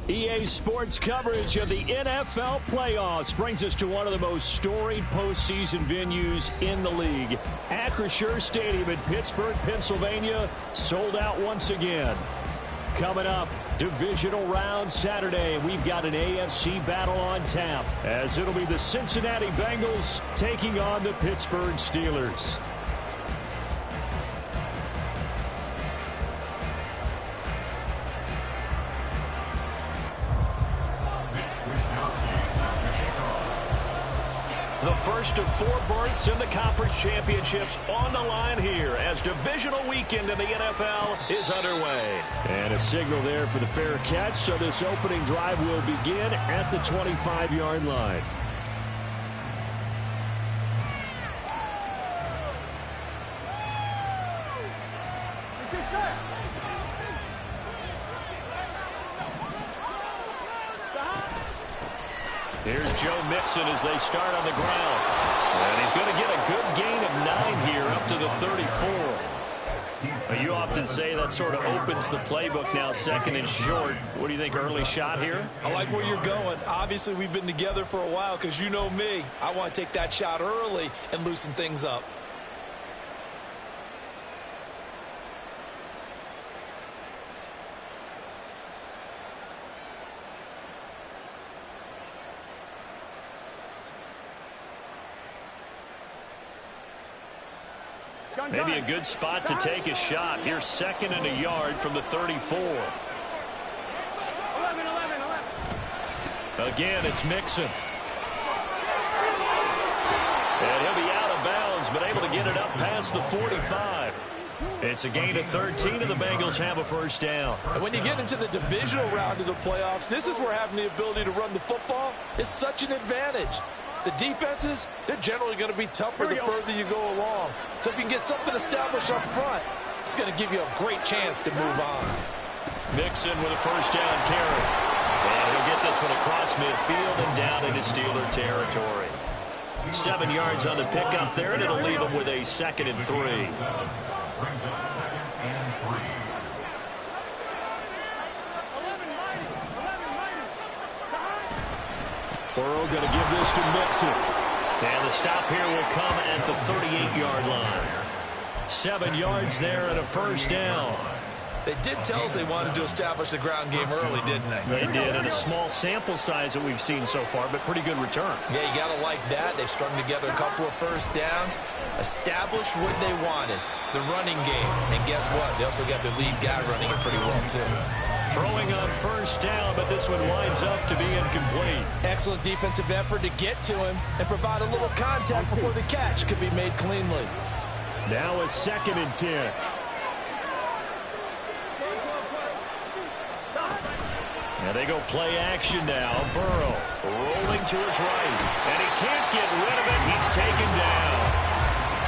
EA Sports coverage of the NFL playoffs brings us to one of the most storied postseason venues in the league. Acrisure Stadium in Pittsburgh, Pennsylvania, sold out once again. Coming up, divisional round Saturday, we've got an AFC battle on tap, as it'll be the Cincinnati Bengals taking on the Pittsburgh Steelers. The first of 4 berths in the conference championships on the line here as divisional weekend in the NFL is underway. And a signal there for the fair catch, so this opening drive will begin at the 25-yard line. Here's Joe Mixon as they start on the ground. And he's going to get a good gain of 9 here up to the 34. You often say that sort of opens the playbook now, second and short. What do you think, early shot here? I like where you're going. Obviously, we've been together for a while because you know me. I want to take that shot early and loosen things up. Maybe a good spot to take a shot. Here's second and a yard from the 34. Again, it's Mixon. And he'll be out of bounds, but able to get it up past the 45. It's a gain of 13, and the Bengals have a first down. And when you get into the divisional round of the playoffs, this is where having the ability to run the football is such an advantage. The defenses, they're generally going to be tougher the further you go along. So if you can get something established up front, it's going to give you a great chance to move on. Mixon with a first down carry. And he'll get this one across midfield and down into Steeler territory. 7 yards on the pickup there, and it'll leave him with a second and 3. Burrow going to give this to Mixon. And the stop here will come at the 38-yard line. 7 yards there and a first down. They did tell us they wanted to establish the ground game early, didn't they? They did, in a small sample size that we've seen so far, but pretty good return. Yeah, you got to like that. They've strung together a couple of first downs, established what they wanted, the running game. And guess what? They also got their lead guy running it pretty well, too. Throwing on first down, but this one winds up to be incomplete. Excellent defensive effort to get to him and provide a little contact before the catch could be made cleanly. Now a second and 10. Now they go play action now. Burrow rolling to his right. And he can't get rid of it. He's taken down.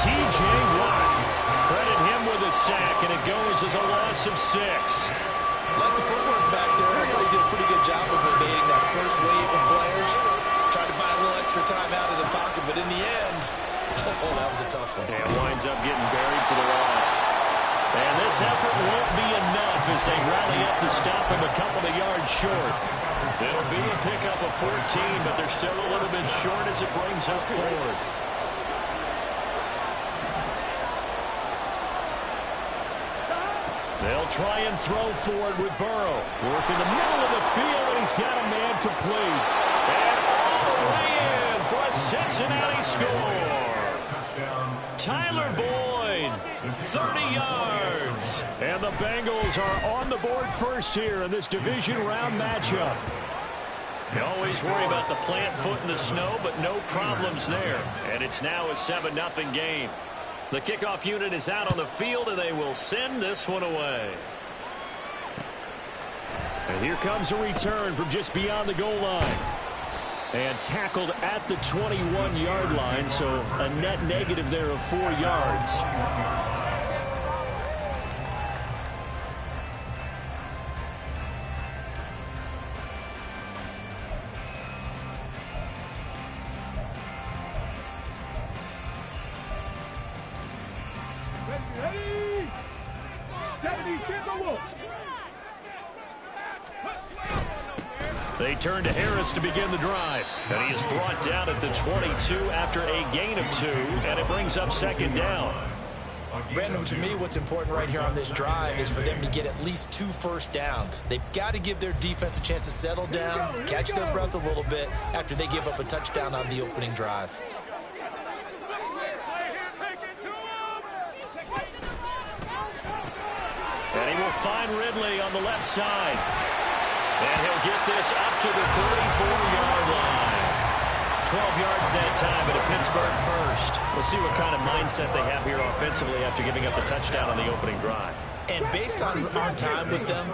T.J. Watt. Credit him with a sack, and it goes as a loss of 6. Like the footwork back there, I thought he did a pretty good job of evading that first wave of players. Tried to buy a little extra time out of the pocket, but in the end, oh, that was a tough one. And winds up getting buried for the loss. And this effort won't be enough as they rally up to stop him a couple of yards short. It'll be a pickup of 14, but they're still a little bit short as it brings up 4th. They'll try and throw forward with Burrow. Work in the middle of the field, and he's got a man complete. And all the way in for a Cincinnati score. Tyler Boyd, 30 yards. And the Bengals are on the board first here in this division round matchup. You always worry about the plant foot in the snow, but no problems there. And it's now a 7-0 game. The kickoff unit is out on the field, and they will send this one away. And here comes a return from just beyond the goal line. And tackled at the 21-yard line, so a net negative there of 4 yards. They turn to Harris to begin the drive. And he is brought down at the 22 after a gain of 2, and it brings up second down. Brandon, to me, what's important right here on this drive is for them to get at least 2 first downs. They've got to give their defense a chance to settle down, catch their breath a little bit after they give up a touchdown on the opening drive. And he will find Ridley on the left side. And he'll get this up to the 34-yard line. 12 yards that time at a Pittsburgh first. We'll see what kind of mindset they have here offensively after giving up the touchdown on the opening drive. And based on our time with them,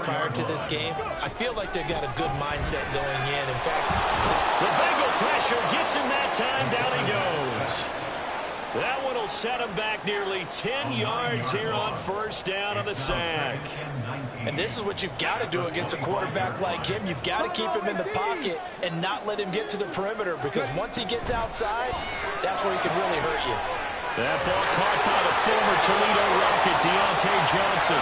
prior to this game, I feel like they've got a good mindset going in. In fact, the Bengal pressure gets him that time. Down he goes. That one will set him back nearly 10 yards here on first down on the sack. And this is what you've got to do against a quarterback like him. You've got to keep him in the pocket and not let him get to the perimeter, because once he gets outside, that's where he can really hurt you. That ball caught by the former Toledo Rocket, Deontay Johnson.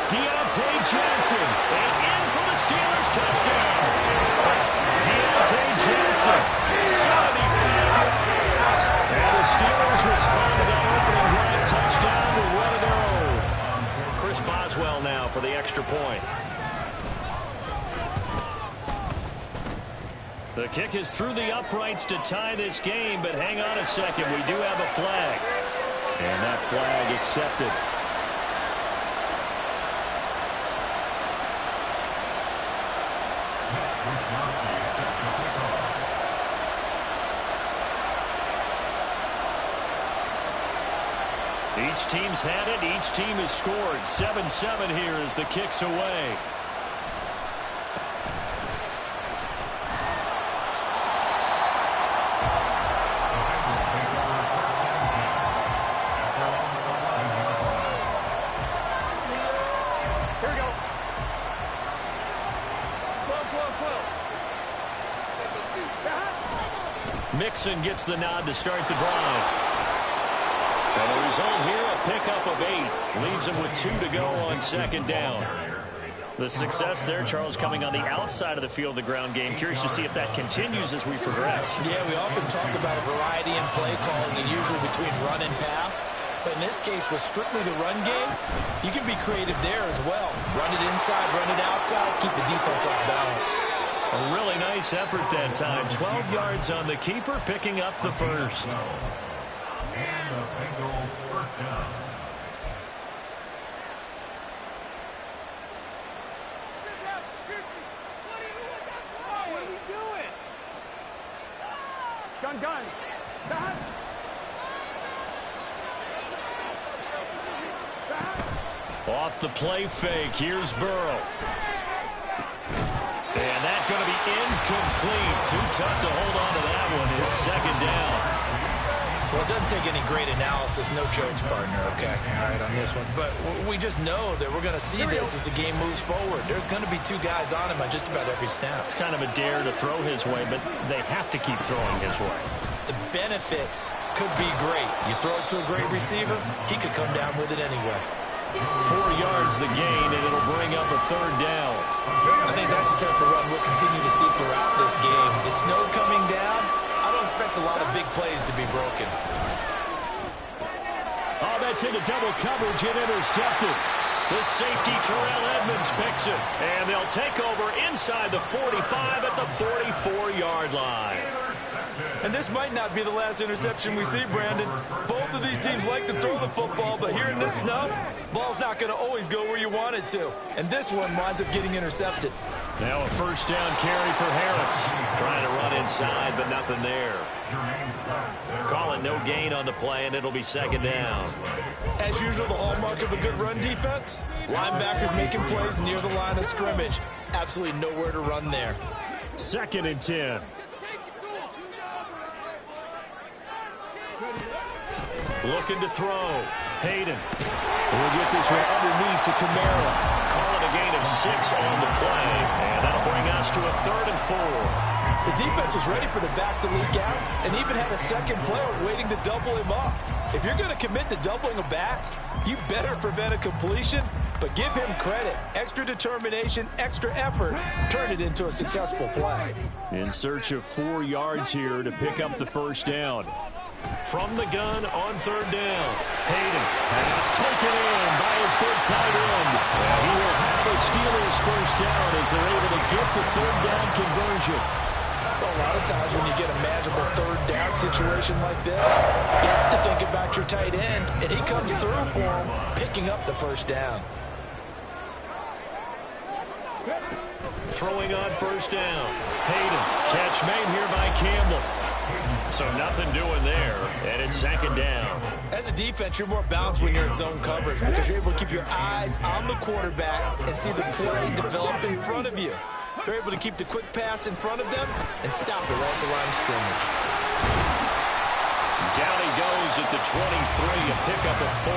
Deontay Johnson, and in for the Steelers touchdown. Deontay Johnson, 75 yards. And the Steelers respond to that opening drive touchdown with one of their own. Chris Boswell now for the extra point. The kick is through the uprights to tie this game, but hang on a second. We do have a flag. And that flag accepted. Each team's had it. Each team has scored. 7-7 here as the kick's away. Here we go. Mixon gets the nod to start the drive. And the result here, a pickup of 8. Leaves him with 2 to go on second down. The success there, Charles, coming on the outside of the field, the ground game. Curious to see if that continues as we progress. Yeah, we often talk about a variety in play calling, and usually between run and pass. But in this case, with strictly the run game, you can be creative there as well. Run it inside, run it outside, keep the defense off balance. A really nice effort that time. 12 yards on the keeper, picking up the first. And a Bengal first down. What are we doing? Gun. Back. Off the play fake, here's Burrow. And that's going to be incomplete. Too tough to hold on to that one. It's second down. Well, it doesn't take any great analysis, no jokes, partner, okay? All right, on this one. But we just know that we're going to see this as the game moves forward. There's going to be 2 guys on him on just about every snap. It's kind of a dare to throw his way, but they have to keep throwing his way. The benefits could be great. You throw it to a great receiver, he could come down with it anyway. 4 yards the gain, and it'll bring up a third down. I think that's the type of run we'll continue to see throughout this game. The snow coming down, I don't expect a lot of big plays to be broken. Oh, that's into double coverage and intercepted. The safety, Terrell Edmonds, picks it. And they'll take over inside the 45 at the 44-yard line. And this might not be the last interception we see, Brandon. Both of these teams like to throw the football, but here in this snow, ball's not going to always go where you want it to. And this one winds up getting intercepted. Now a first down carry for Harris. Trying to run inside, but nothing there. Call it no gain on the play, and it'll be second down. As usual, the hallmark of a good run defense, linebackers making plays near the line of scrimmage. Absolutely nowhere to run there. 2nd and 10. Looking to throw. Hayden will get this one underneath to Kamara. Call it a gain of 6 on the play. And that'll bring us to a 3rd and 4. The defense was ready for the back to leak out and even had a second player waiting to double him up. If you're going to commit to doubling a back, you better prevent a completion But give him credit. Extra determination, extra effort, turned it into a successful play. In search of 4 yards here to pick up the first down. From the gun on third down. Hayden has taken in by his big tight end. And he will have the Steelers first down as they're able to get the third down conversion. A lot of times when you get a magical third down situation like this, you have to think about your tight end, and he comes through for him, picking up the first down. Throwing on first down. Hayden, catch made here by Campbell. So nothing doing there, and it's second down. As a defense, you're more balanced when you're in zone coverage because you're able to keep your eyes on the quarterback and see the play develop in front of you. They're able to keep the quick pass in front of them and stop it right at the line of scrimmage. Down he goes at the 23, a pickup of 4.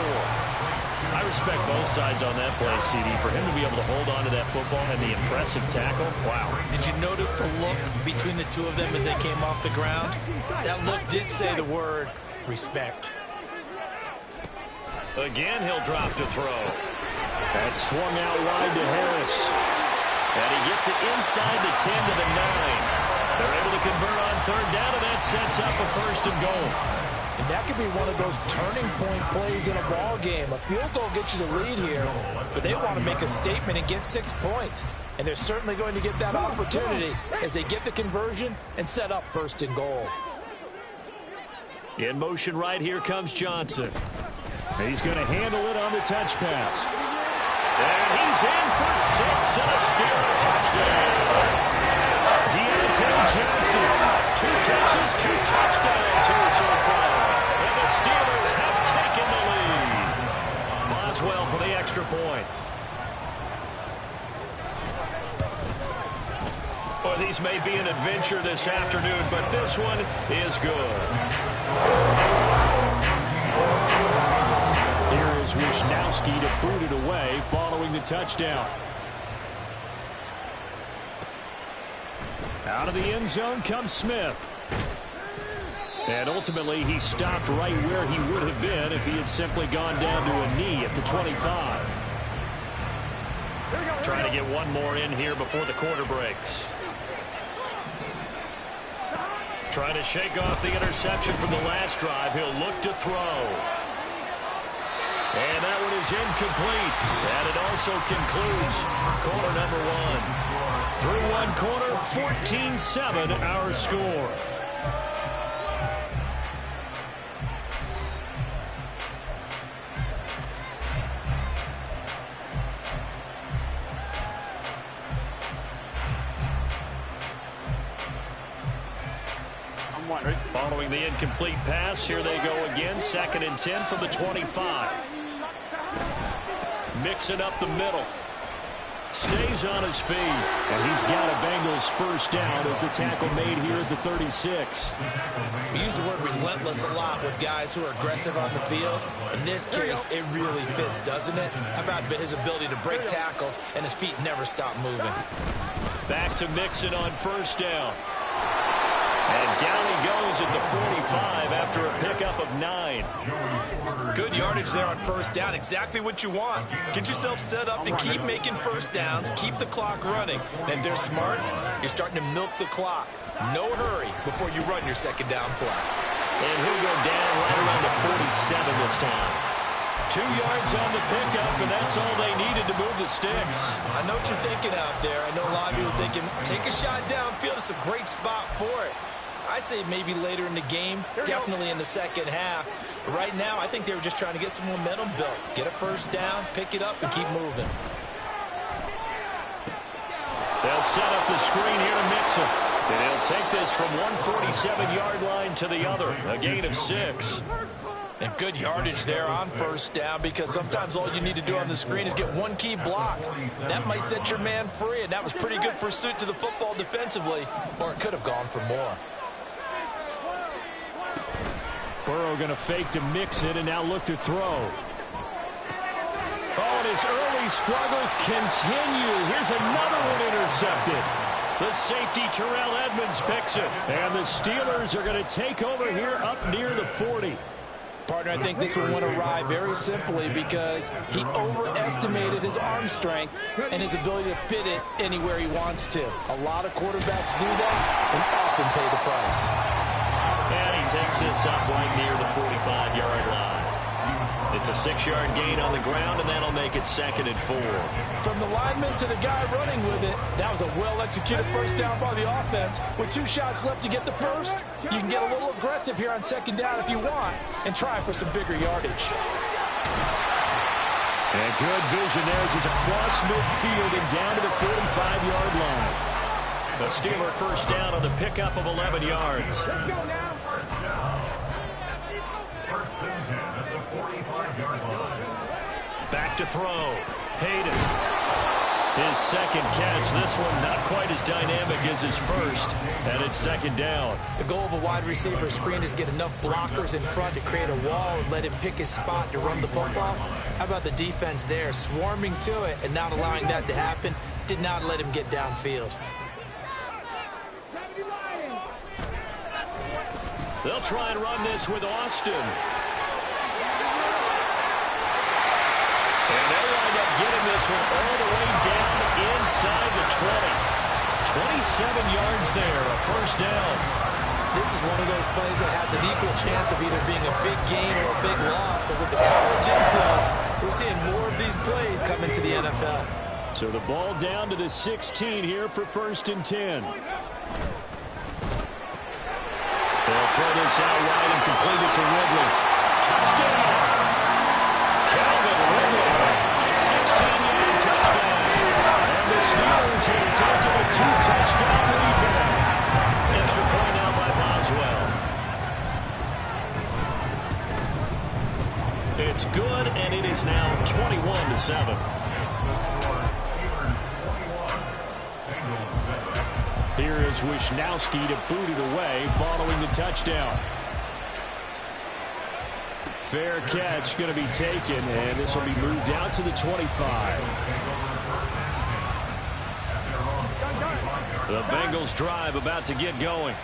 I respect both sides on that play, CD. For him to be able to hold on to that football and the impressive tackle, wow. Did you notice the look between the two of them as they came off the ground? That look did say the word respect. Again, he'll drop to throw. That swung out wide to Harris. And he gets it inside the 10 to the 9. They're able to convert on third down, and that sets up a first and goal. And that could be one of those turning point plays in a ball game. A field goal gets you the lead here, but they want to make a statement and get 6 points. And they're certainly going to get that opportunity as they get the conversion and set up first and goal. In motion right here comes Johnson. He's going to handle it on the touch pass. And he's in for 6 and a Steeler touchdown. Deontay Johnson, 2 catches, 2 touchdowns here so far. And the Steelers have taken the lead. Boswell for the extra point. Well, these may be an adventure this afternoon, but this one is good. Here is Wisnowski to boot it away following the touchdown. Out of the end zone comes Smith. And ultimately, he stopped right where he would have been if he had simply gone down to a knee at the 25. Trying to get one more in here before the quarter breaks. Trying to shake off the interception from the last drive. He'll look to throw. And that one is incomplete. And it also concludes quarter number 1. Through one quarter, 14-7 our score. Following the incomplete pass, here they go again. 2nd and 10 from the 25. Mixing up the middle. Stays on his feet. And he's got a Bengals first down as the tackle made here at the 36. We use the word relentless a lot with guys who are aggressive on the field. In this case, it really fits, doesn't it? How about his ability to break tackles and his feet never stop moving? Back to Mixon on first down. And down he goes at the 45 after a pickup of 9. Good yardage there on first down. Exactly what you want. Get yourself set up and keep making first downs. Keep the clock running. And if they're smart, you're starting to milk the clock. No hurry before you run your second down play. And he'll go down right around the 47 this time. 2 yards on the pickup, and that's all they needed to move the sticks. I know what you're thinking out there. I know a lot of you are thinking, take a shot downfield. It's a great spot for it. I'd say maybe later in the game, definitely in the second half. But right now, I think they were just trying to get some momentum built. Get a first down, pick it up, and keep moving. They'll set up the screen here to Mixon. And he'll take this from 147-yard line to the other. A gain of 6. And good yardage there on first down because sometimes all you need to do on the screen is get one key block. That might set your man free, and that was pretty good pursuit to the football defensively, or it could have gone for more. Burrow going to fake to Mixon and now look to throw. Oh, and his early struggles continue. Here's another one intercepted. The safety, Terrell Edmonds, picks it. And the Steelers are going to take over here up near the 40. Partner, I think this one went awry very simply because he overestimated his arm strength and his ability to fit it anywhere he wants to. A lot of quarterbacks do that and often pay the price. And he takes this up right near the 45-yard line. It's a 6-yard gain on the ground, and that'll make it 2nd and 4. From the lineman to the guy running with it, that was a well-executed first down by the offense. With 2 shots left to get the first, you can get a little aggressive here on 2nd down if you want and try for some bigger yardage. And good vision there as he's across midfield and down to the 45-yard line. The Steeler first down on the pickup of 11 yards. Let's go now. First and 10 at the 45-yard line. Back to throw. Hayden. His second catch. This one not quite as dynamic as his first. And it's 2nd down. The goal of a wide receiver screen is get enough blockers in front to create a wall and let him pick his spot to run the football. How about the defense there, swarming to it and not allowing that to happen? Did not let him get downfield. They'll try and run this with Austin. And they'll wind up getting this one all the way down inside the 20. 27 yards there, a first down. This is one of those plays that has an equal chance of either being a big gain or a big loss, but with the college influence, we're seeing more of these plays come into the NFL. So the ball down to the 16 here for 1st and 10. They'll throw this out wide and complete it to Ridley. Touchdown! Calvin Ridley, a 16-yard touchdown. And the Steelers have taken a 2-touchdown lead back. Extra point now by Boswell. It's good, and it is now 21-7. Here is Wisnowski to boot it away following the touchdown. Fair catch going to be taken, and this will be moved out to the 25. The Bengals drive about to get going.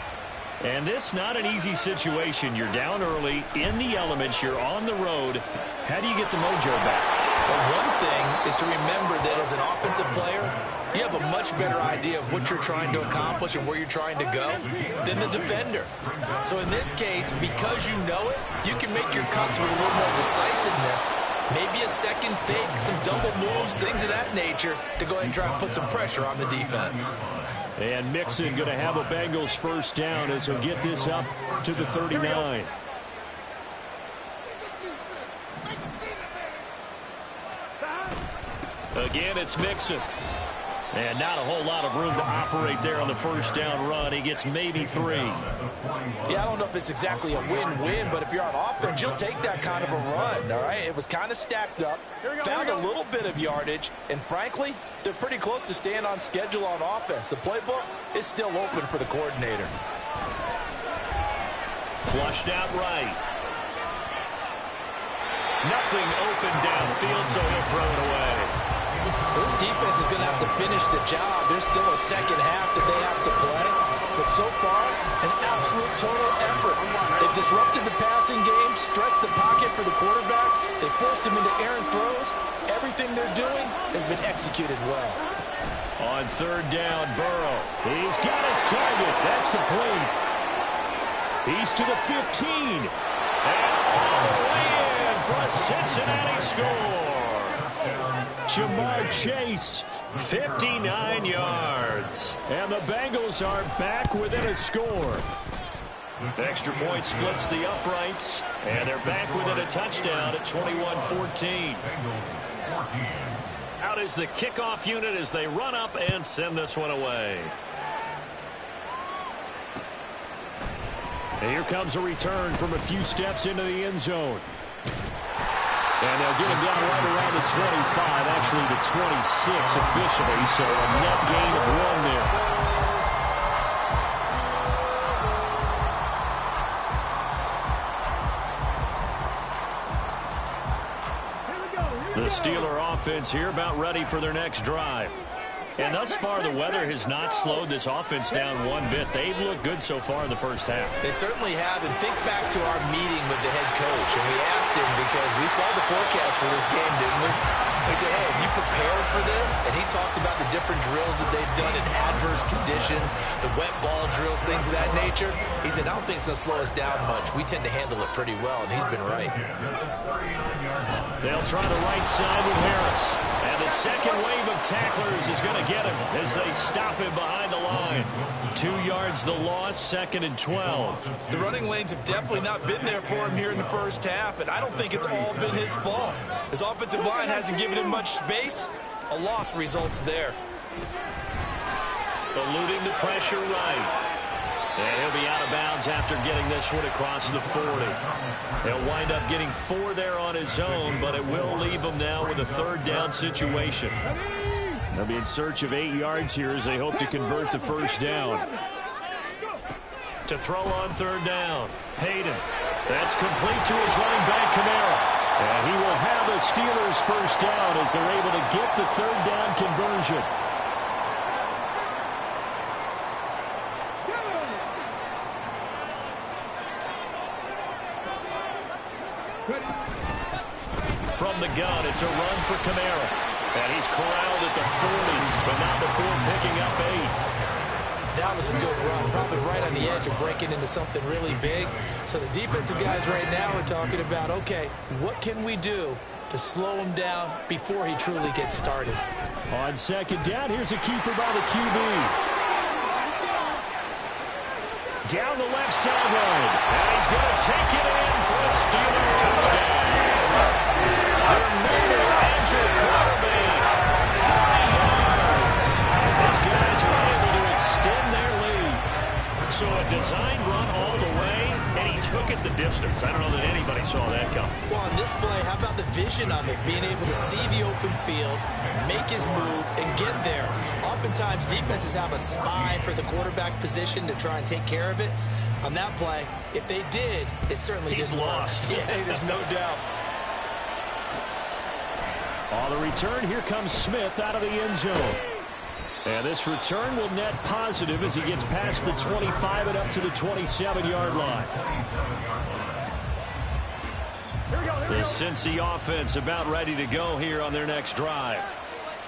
And this not an easy situation. You're down early, in the elements, you're on the road. How do you get the mojo back? Well, one thing is to remember that as an offensive player, you have a much better idea of what you're trying to accomplish and where you're trying to go than the defender. So in this case, because you know it, you can make your cuts with a little more decisiveness, maybe a second fake, some double moves, things of that nature, to go ahead and try and put some pressure on the defense. And Mixon going to have a Bengals first down as he'll get this up to the 39. Again, it's Mixon. And not a whole lot of room to operate there on the first down run. He gets maybe 3. Yeah, I don't know if it's exactly a win-win, but if you're on offense, you'll take that kind of a run, all right? It was kind of stacked up, found a little bit of yardage, and frankly, they're pretty close to staying on schedule on offense. The playbook is still open for the coordinator. Flushed out right. Nothing open downfield, so he'll throw it away. This defense is going to have to finish the job. There's still a second half that they have to play. But so far, an absolute total effort. They've disrupted the passing game, stressed the pocket for the quarterback. They forced him into errant throws. Everything they're doing has been executed well. On 3rd down, Burrow. He's got his target. That's complete. He's to the 15. And all the way in for a Cincinnati score. Jamar Chase, 59 yards. And the Bengals are back within a score. Extra point splits the uprights, and they're back within a touchdown at 21-14. Out is the kickoff unit as they run up and send this one away. And here comes a return from a few steps into the end zone. And they'll get him down right around the 25, actually the 26 officially, so a net gain of 1 there. The Steeler offense here about ready for their next drive. And thus far, the weather has not slowed this offense down one bit. They've looked good so far in the first half. They certainly have. And think back to our meeting with the head coach. And we asked him because we saw the forecast for this game, didn't we? We said, hey, have you prepared for this? And he talked about the different drills that they've done in adverse conditions, the wet ball drills, things of that nature. He said, I don't think it's going to slow us down much. We tend to handle it pretty well, and he's been right. They'll try the right side with Harris. And the second wave of tacklers is going to get him as they stop him behind the line. 2 yards the loss, 2nd and 12. The running lanes have definitely not been there for him here in the first half, and I don't think it's all been his fault. His offensive line hasn't given him much space. A loss results there. Eluding the pressure right. And he'll be out of bounds after getting this one across the 40. He'll wind up getting 4 there on his own, but it will leave him now with a 3rd down situation. They'll be in search of 8 yards here as they hope to convert the first down. To throw on 3rd down, Hayden. That's complete to his running back, Kamara. And he will have a Steelers first down as they're able to get the 3rd down conversion. From the gun, it's a run for Kamara. And he's corralled at the 40, but not before picking up 8. That was a good run, probably right on the edge of breaking into something really big. So the defensive guys right now are talking about, okay, what can we do to slow him down before he truly gets started? On 2nd down, here's a keeper by the QB. Down the left sideline. And he's going to take it in for a Steeler touchdown. Their middle Andrew Carter, 40 yards. These guys are able to extend their lead. So a design run all the way, and he took it the distance. I don't know that anybody saw that come. Well, on this play, how about the vision of it? Being able to see the open field, make his move, and get there. Oftentimes, defenses have a spy for the quarterback position to try and take care of it. On that play, if they did, it certainly didn't work. Yeah, there's no doubt. On the return, here comes Smith out of the end zone. And this return will net positive as he gets past the 25 and up to the 27-yard line. The Cincy offense about ready to go here on their next drive.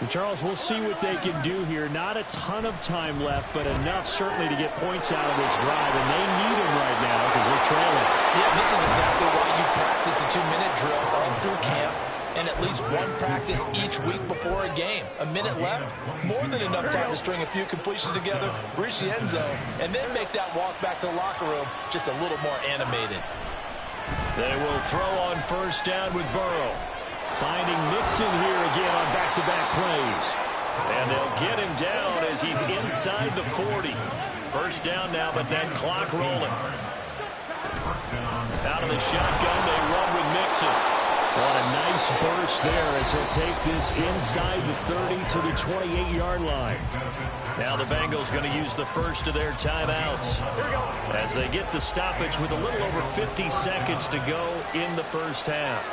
And Charles, we'll see what they can do here. Not a ton of time left, but enough certainly to get points out of this drive. And they need them right now because they're trailing. Yeah, this is exactly why you practice a 2-minute drill all through camp. And at least one practice each week before a game. A minute left, more than enough time to string a few completions together, reach the end zone, and then make that walk back to the locker room just a little more animated. They will throw on 1st down with Burrow. Finding Mixon here again on back-to-back plays. And they'll get him down as he's inside the 40. 1st down now, but that clock rolling. Out of the shotgun, they run with Mixon. What a nice burst there as he'll take this inside the 30 to the 28-yard line. Now the Bengals going to use the first of their timeouts as they get the stoppage with a little over 50 seconds to go in the first half.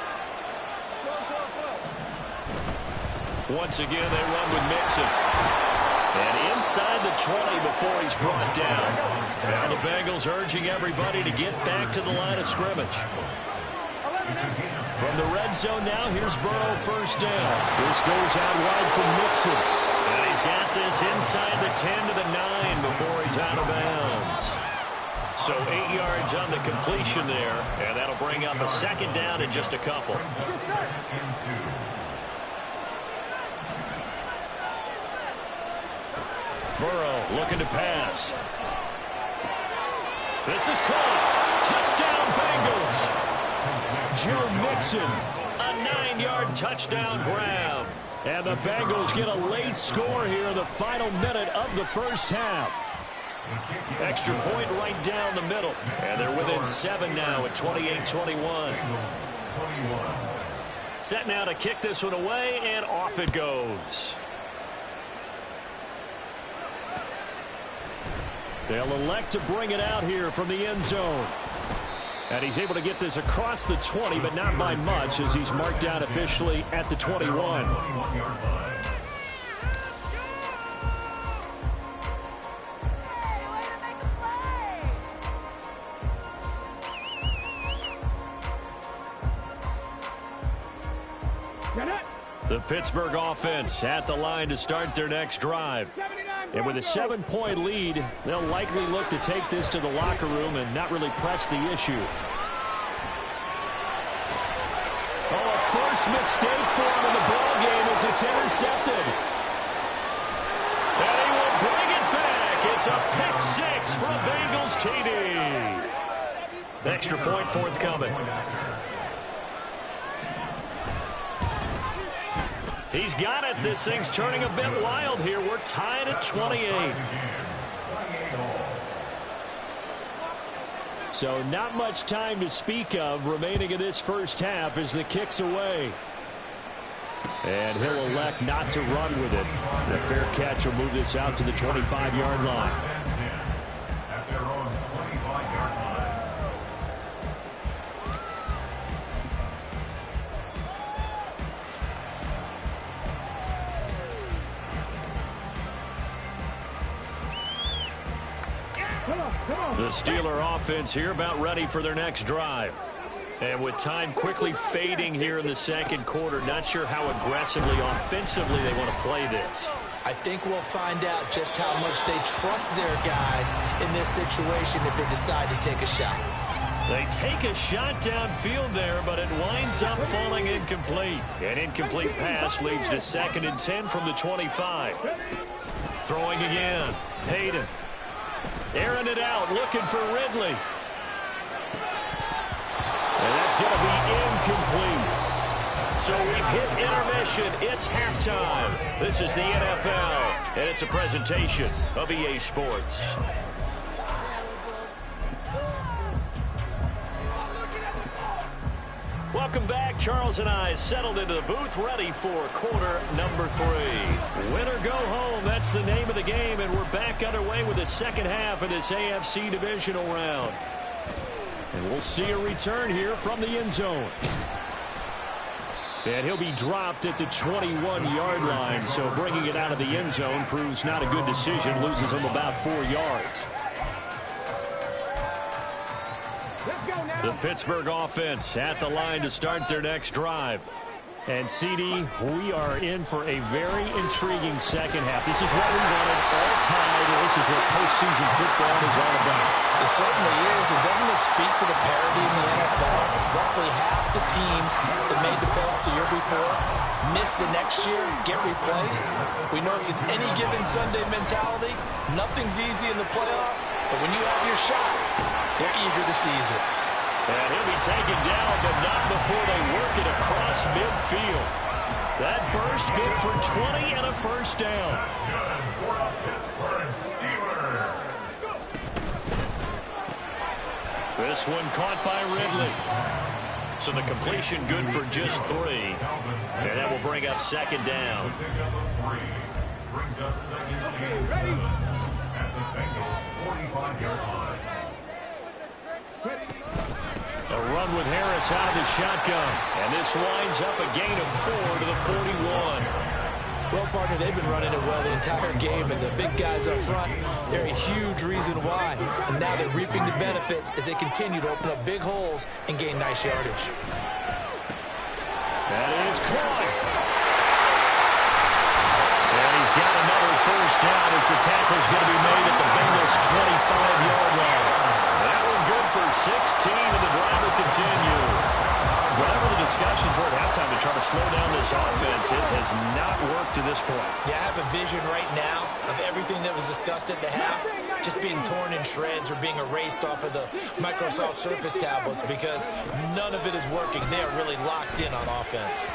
Once again, they run with Mixon. And inside the 20 before he's brought down. Now the Bengals urging everybody to get back to the line of scrimmage. From the red zone now, here's Burrow 1st down. This goes out wide from Mixon. And he's got this inside the 10 to the 9 before he's out of bounds. So 8 yards on the completion there, and that'll bring up a 2nd down in just a couple. Burrow looking to pass. This is caught. Touchdown, Bengals. Joe Mixon, a 9-yard touchdown grab. And the Bengals get a late score here in the final minute of the first half. Extra point right down the middle. And they're within 7 now at 28-21. Set now to kick this one away, and off it goes. They'll elect to bring it out here from the end zone. And he's able to get this across the 20, but not by much as he's marked down officially at the 21. The Pittsburgh offense at the line to start their next drive. And with a 7-point lead, they'll likely look to take this to the locker room and not really press the issue. Oh, a first mistake for him in the ball game as it's intercepted. And he will bring it back. It's a pick six from Bengals TD. Extra point forthcoming. He's got it. This thing's turning a bit wild here. We're tied at 28. So not much time to speak of remaining in this first half as the kick's away. And he'll elect not to run with it. The fair catch will move this out to the 25-yard line. At their own 25-yard line. The Steeler offense here about ready for their next drive. And with time quickly fading here in the second quarter, not sure how aggressively, offensively they want to play this. I think we'll find out just how much they trust their guys in this situation if they decide to take a shot. They take a shot downfield there, but it winds up falling incomplete. An incomplete pass leads to 2nd and 10 from the 25. Throwing again. Hayden. Airing it out, looking for Ridley. And that's going to be incomplete. So we hit intermission. It's halftime. This is the NFL, and it's a presentation of EA Sports. Welcome back. Charles and I settled into the booth, ready for quarter number 3. Win or go home, that's the name of the game, and we're back underway with the second half of this AFC divisional round. And we'll see a return here from the end zone. And he'll be dropped at the 21-yard line, so bringing it out of the end zone proves not a good decision, loses him about 4 yards. The Pittsburgh offense at the line to start their next drive. And, CD, we are in for a very intriguing second half. This is what we wanted all time, and this is what postseason football is all about. It certainly is. And doesn't it speak to the parity in the NFL? Roughly half the teams that made the playoffs the year before miss the next year, get replaced. We know it's an any given Sunday mentality. Nothing's easy in the playoffs, but when you have your shot, they're eager to seize it. And he'll be taken down, but not before they work it across midfield. That burst good for 20 and a first down. This one caught by Ridley. So the completion good for just 3. And that will bring up 2nd down. Brings up 2nd and 7 at the Bengals 45-yard line. A run with Harris out of the shotgun. And this winds up a gain of 4 to the 41. Well, partner, they've been running it well the entire game, and the big guys up front, they're a huge reason why. And now they're reaping the benefits as they continue to open up big holes and gain nice yardage. That is caught. And he's got another first down as the tackle's going to be made at the Bengals' 25-yard line. That one good for 16, and the drive will continue. Whatever the discussions were at halftime to try to slow down this offense, it has not worked to this point. Yeah, I have a vision right now of everything that was discussed at the half just being torn in shreds or being erased off of the Microsoft Surface tablets because none of it is working. They are really locked in on offense.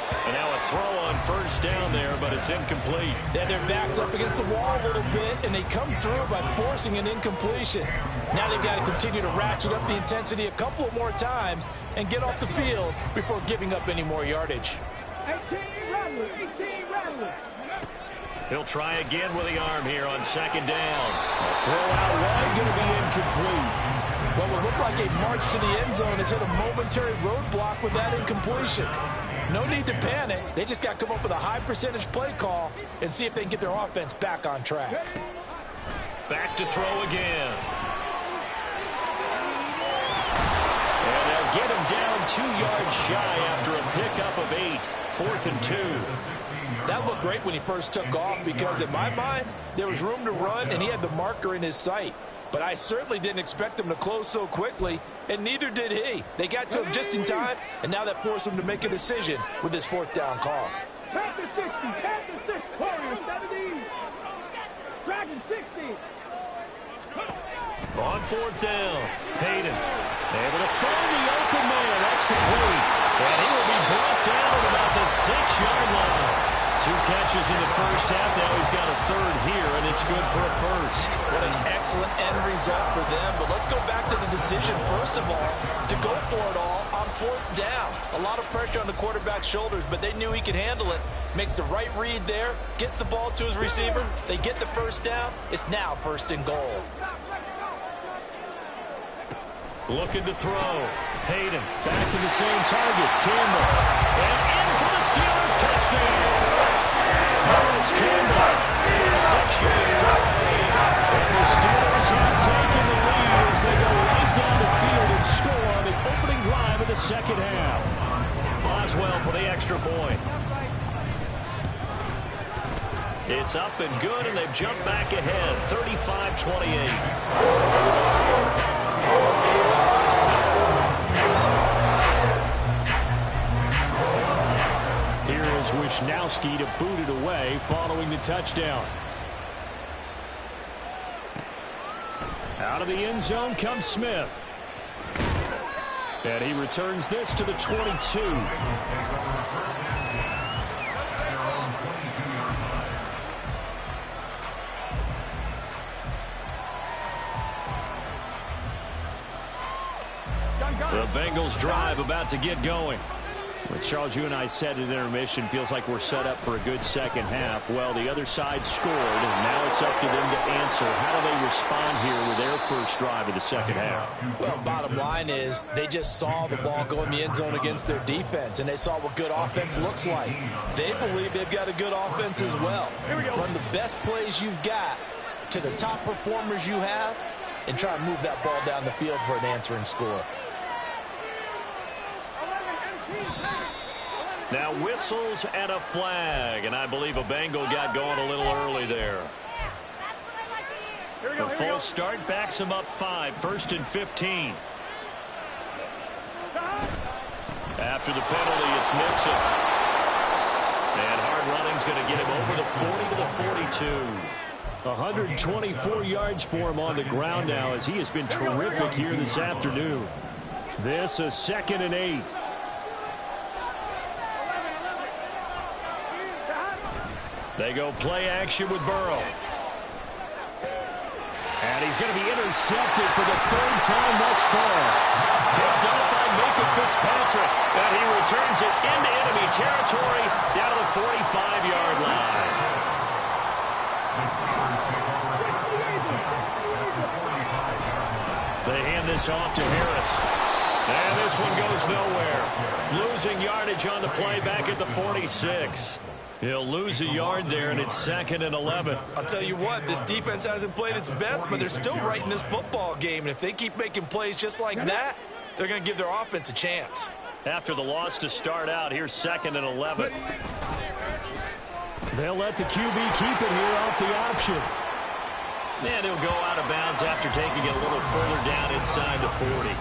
And now a throw on first down there, but it's incomplete. Yeah, their back's up against the wall a little bit, and they come through by forcing an incompletion. Now they've got to continue to ratchet up the intensity a couple of more times and get off the field before giving up any more yardage. 18 Rattler. He'll try again with the arm here on 2nd down. A throw out wide, going to be incomplete. What will look like a march to the end zone has hit a momentary roadblock with that incompletion. No need to panic. They just got to come up with a high percentage play call and see if they can get their offense back on track. Back to throw again. And they'll get him down 2 yards shy after a pickup of 8. 4th and 2. That looked great when he first took off because in my mind, there was room to run and he had the marker in his sight. But I certainly didn't expect him to close so quickly, and neither did he. They got to him just in time, and now that forced him to make a decision with his 4th down call. Panther 60, Panther 6, Warriors 70, Dragon 60. On 4th down, Hayden able to find the open man. That's complete. And he will be brought down at about the 6-yard line. 2 catches in the first half. Now he's got a 3rd here, and it's good for a 1st. What an excellent end result for them. But let's go back to the decision, first of all, to go for it all on 4th down. A lot of pressure on the quarterback's shoulders, but they knew he could handle it. Makes the right read there, gets the ball to his receiver. They get the 1st down. It's now 1st and goal. Looking to throw. Hayden back to the same target. Campbell. And in for the Steelers touchdown. Paris Campbell for 6 yards away. And the Steelers have taken the lead as they go right down the field and score on the opening drive of the second half. Boswell for the extra point. It's up and good, and they've jumped back ahead, 35-28. Here is Wisnowski to boot it away following the touchdown. Out of the end zone comes Smith. And he returns this to the 22. The Bengals drive about to get going. Well, Charles, you and I said at intermission, feels like we're set up for a good second half. Well, the other side scored, and now it's up to them to answer. How do they respond here with their first drive of the second half? Well, bottom line is they just saw the ball go in the end zone against their defense, and they saw what good offense looks like. They believe they've got a good offense as well. Run the best plays you've got to the top performers you have and try to move that ball down the field for an answering score. Now whistles and a flag, and I believe a Bengal got going a little early there. The full start backs him up 5, 1st and 15. After the penalty, it's Nixon. And hard running's going to get him over the 40 to the 42. 124 yards for him on the ground now as he has been terrific here this afternoon. This a 2nd and 8. They go play action with Burrow. And he's going to be intercepted for the 3rd time thus far. Picked up by Micah Fitzpatrick. And he returns it into enemy territory down to the 45-yard line. They hand this off to Harris. And this one goes nowhere. Losing yardage on the play back at the 46. He'll lose a yard there, and it's 2nd and 11. I'll tell you what, this defense hasn't played its best, but they're still right in this football game. And if they keep making plays just like that, they're going to give their offense a chance. After the loss to start out, here's 2nd and 11. They'll let the QB keep it here off the option. And he'll go out of bounds after taking it a little further down inside the 40.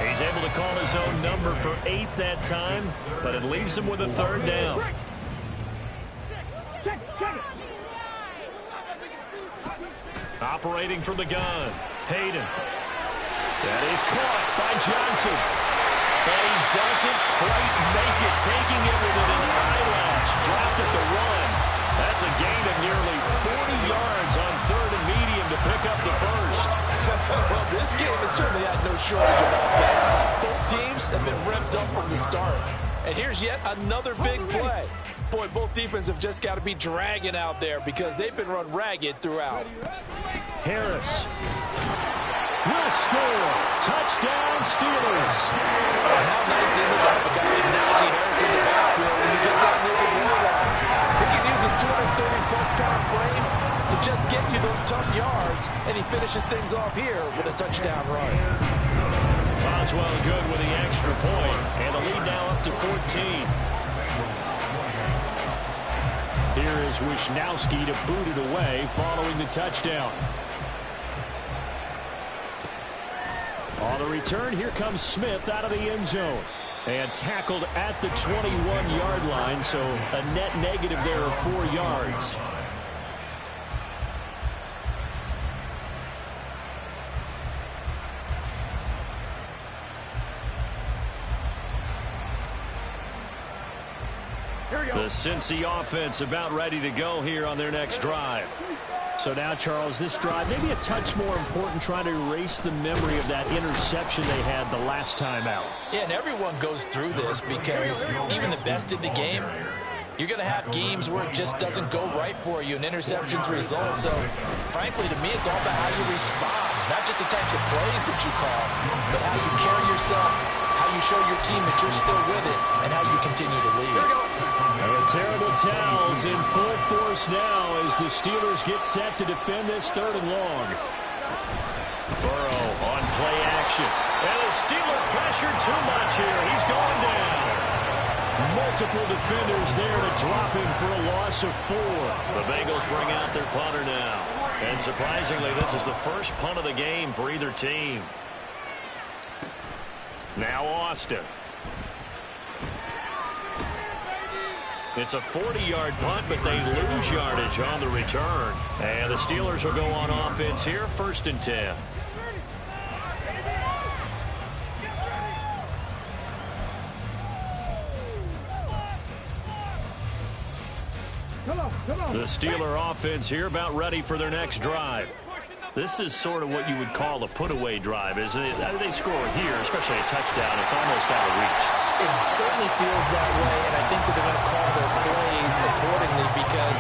He's able to call his own number for 8 that time, but it leaves him with a 3rd down. Operating from the gun, Hayden. That is caught by Johnson. But he doesn't quite make it, taking it within an eyelash. Dropped at the 1. That's a gain of nearly 40 yards on 3rd and medium to pick up the 1st. Well, this game has certainly had no shortage of offense. Both teams have been revved up from the start. And here's yet another big play. Boy, both defenses have just got to be dragging out there because they've been run ragged throughout. Harris will score. Touchdown, Steelers. And how nice is it to have a guy like Najee Harris in the backfield when you get down near the goal line? He can use his 230-plus pound frame to just get you those tough yards, and he finishes things off here with a touchdown run. Boswell good with the extra point, and the lead now up to 14. Here is Wisnowski to boot it away following the touchdown. On the return, here comes Smith out of the end zone. And tackled at the 21-yard line, so a net negative there of 4 yards. The Cincy offense about ready to go here on their next drive. So now, Charles, this drive maybe a touch more important, trying to erase the memory of that interception they had the last time out. Yeah, and everyone goes through this because even the best in the game, you're going to have games where it just doesn't go right for you, and interceptions result. So, frankly, to me, it's all about how you respond, not just the types of plays that you call, but how you carry yourself, how you show your team that you're still with it, and how you continue to lead. The terrible towels in full force now as the Steelers get set to defend this 3rd and long. Burrow on play action. And the Steeler pressure too much here. He's going down. Multiple defenders there to drop him for a loss of 4. The Bengals bring out their punter now. And surprisingly, this is the first punt of the game for either team. Now Austin. It's a 40-yard punt, but they lose yardage on the return. And the Steelers will go on offense here, 1st and 10. The Steeler offense here about ready for their next drive. This is sort of what you would call a put-away drive, isn't it? They score here, especially a touchdown. It's almost out of reach. It certainly feels that way, and I think that they're going to call their plays accordingly because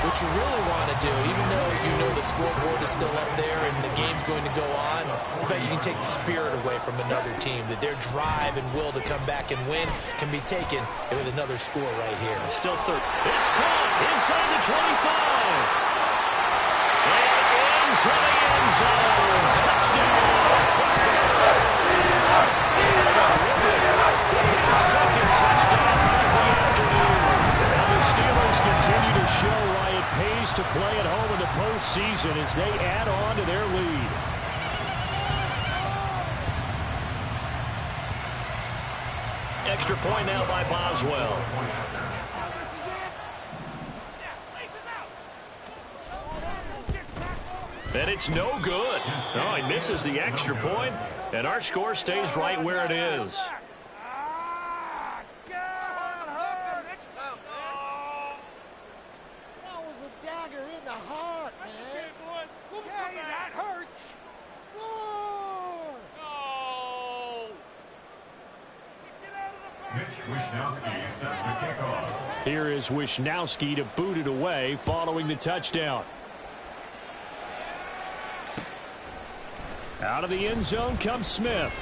what you really want to do, even though you know the scoreboard is still up there and the game's going to go on, in fact, you can take the spirit away from another team, that their drive and will to come back and win can be taken with another score right here. Still 3rd. It's caught inside the 25. And into the end zone. Touchdown, Pittsburgh. His 2nd touchdown of the afternoon. Now the Steelers continue to show why it pays to play at home in the postseason as they add on to their lead. Extra point now by Boswell. And it's no good. Oh, he misses the extra point, and our score stays right where it is. That was a dagger in the heart, man. Okay, that hurts. Score! Mitch Wisnowski set to kick off. Here is Wisnowski to boot it away following the touchdown. Out of the end zone comes Smith.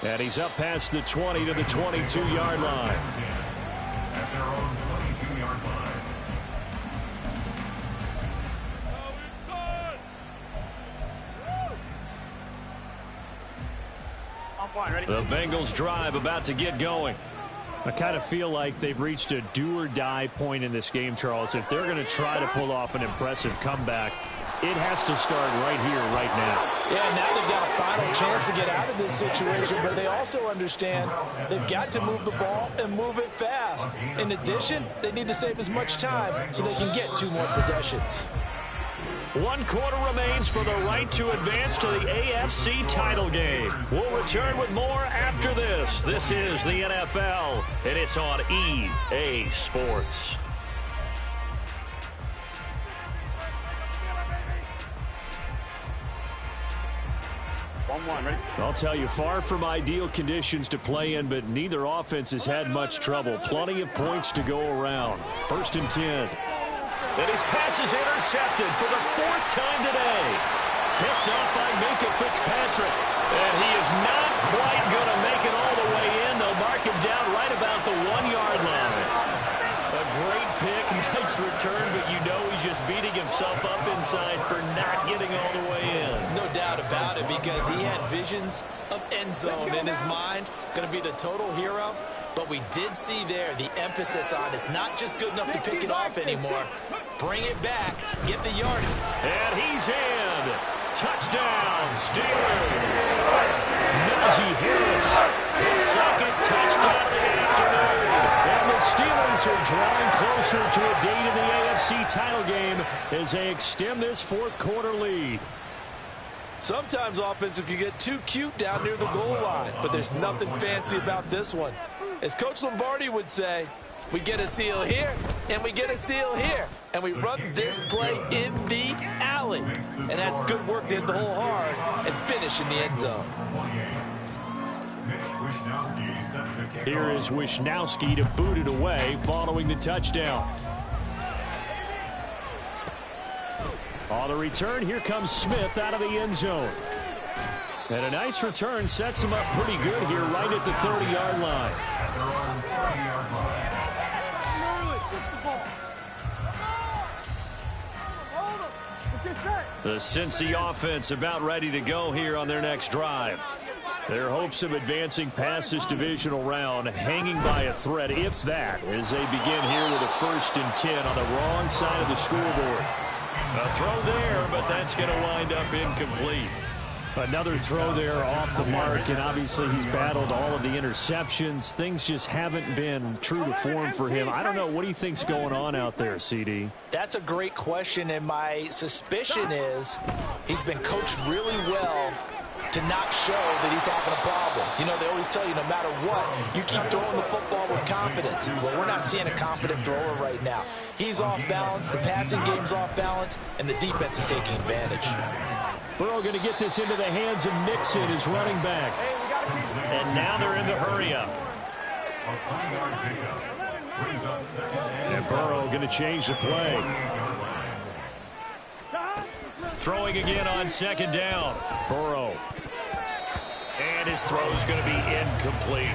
And he's up past the 20 to the 22-yard line. At their own 22-yard line. The Bengals drive about to get going. I kind of feel like they've reached a do-or-die point in this game, Charles. If they're going to try to pull off an impressive comeback, it has to start right here, right now. Yeah, now they've got a final chance to get out of this situation, but they also understand they've got to move the ball and move it fast. In addition, they need to save as much time so they can get 2 more possessions. 1 quarter remains for the right to advance to the AFC title game. We'll return with more after this. This is the NFL, and it's on EA Sports. I'll tell you, far from ideal conditions to play in, but neither offense has had much trouble. Plenty of points to go around. 1st and 10. And his pass is intercepted for the 4th time today. Picked up by Minkah Fitzpatrick. And he is not quite going to make it all the way in. They'll mark him down right about the 1-yard line. A great pick, nice return, but you know he's just beating himself up inside for not getting all the way in. No doubt about it, because he had visions of end zone in his mind. Going to be the total hero. But we did see there the emphasis on it's not just good enough to pick it off anymore. Bring it back, get the yardage. And he's in. Touchdown, Steelers. Najee Harris, his second touchdown of the afternoon. And the Steelers are drawing closer to a date in the AFC title game as they extend this fourth quarter lead. Sometimes offenses can get too cute down near the goal line, but there's nothing fancy about this one. As Coach Lombardi would say, we get a seal here, and we get a seal here. And we run this play in the alley. And that's good work to hit the hole hard and finish in the end zone. Here is Wishnowski to boot it away following the touchdown. On the return, here comes Smith out of the end zone. And a nice return sets him up pretty good here right at the 30-yard line. The Cincy offense about ready to go here on their next drive. Their hopes of advancing past this divisional round hanging by a thread, if that, as they begin here with a 1st and 10 on the wrong side of the scoreboard. A throw there, but that's going to wind up incomplete. Another throw there off the mark, and obviously he's battled all of the interceptions. Things just haven't been true to form for him. I don't know. What do you think's going on out there, CD? That's a great question, and my suspicion is he's been coached really well to not show that he's having a problem. You know, they always tell you no matter what, you keep throwing the football with confidence. Well, we're not seeing a confident thrower right now. He's off balance, the passing game's off balance, and the defense is taking advantage. Burrow going to get this into the hands of Mixon, his running back. And now they're in the hurry-up. And Burrow going to change the play. Throwing again on 2nd down. Burrow. And his throw is going to be incomplete.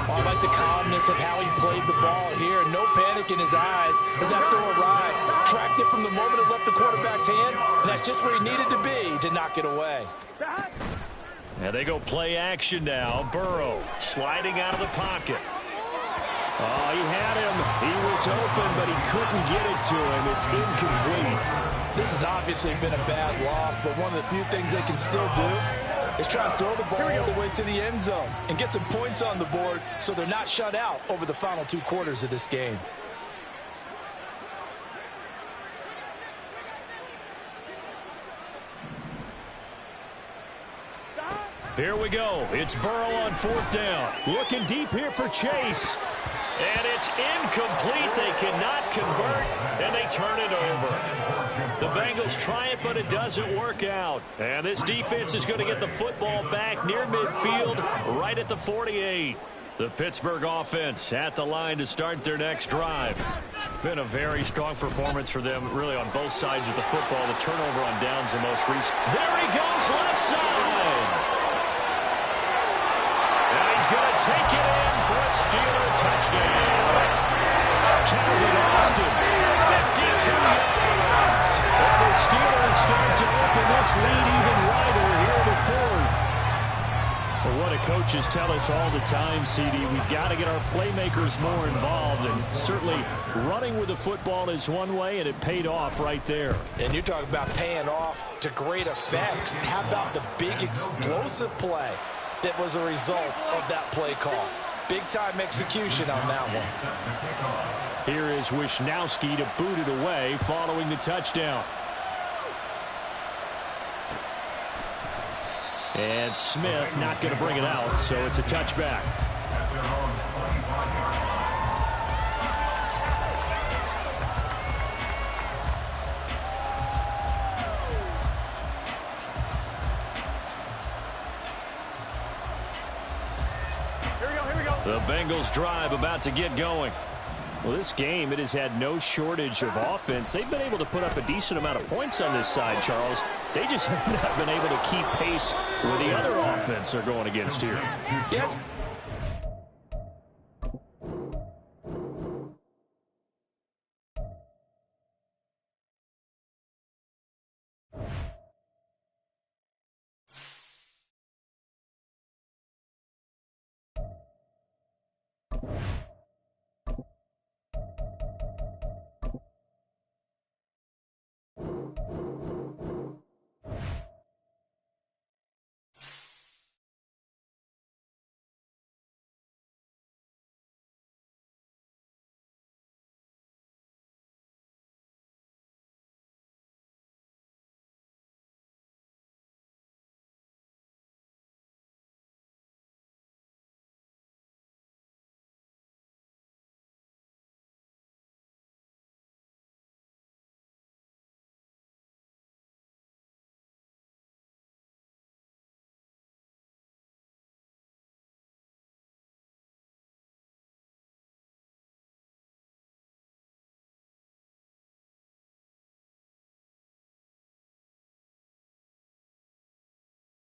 Oh, I like the calmness of how he played the ball here. No panic in his eyes as that throw arrived. Tracked it from the moment it left the quarterback's hand, and that's just where he needed to be to knock it away. And they go play action now. Burrow sliding out of the pocket. Oh, he had him. He was open, but he couldn't get it to him. It's incomplete. This has obviously been a bad loss, but one of the few things they can still do is try and throw the ball all the way to the end zone and get some points on the board so they're not shut out over the final 2 quarters of this game. Here we go. It's Burrow on 4th down. Looking deep here for Chase. And it's incomplete. They cannot convert, and they turn it over. The Bengals try it, but it doesn't work out. And this defense is going to get the football back near midfield, right at the 48. The Pittsburgh offense at the line to start their next drive. Been a very strong performance for them, really, on both sides of the football. The turnover on downs the most recent. There he goes, left side. And he's going to take it in for a Steeler touchdown. Calvin Austin, 52 yards. And the Steelers start to open this lead even wider here in the 4th. Well, what do coaches tell us all the time, CD? We've got to get our playmakers more involved, and certainly running with the football is one way, and it paid off right there. And you're talking about paying off to great effect. How about the big explosive play that was a result of that play call? Big-time execution on that one. Here is Wishnowski to boot it away following the touchdown. And Smith not going to bring it out, so it's a touchback. The Bengals drive about to get going. Well, this game, it has had no shortage of offense. They've been able to put up a decent amount of points on this side, Charles. They just have not been able to keep pace with the other offense they're going against here. Yeah,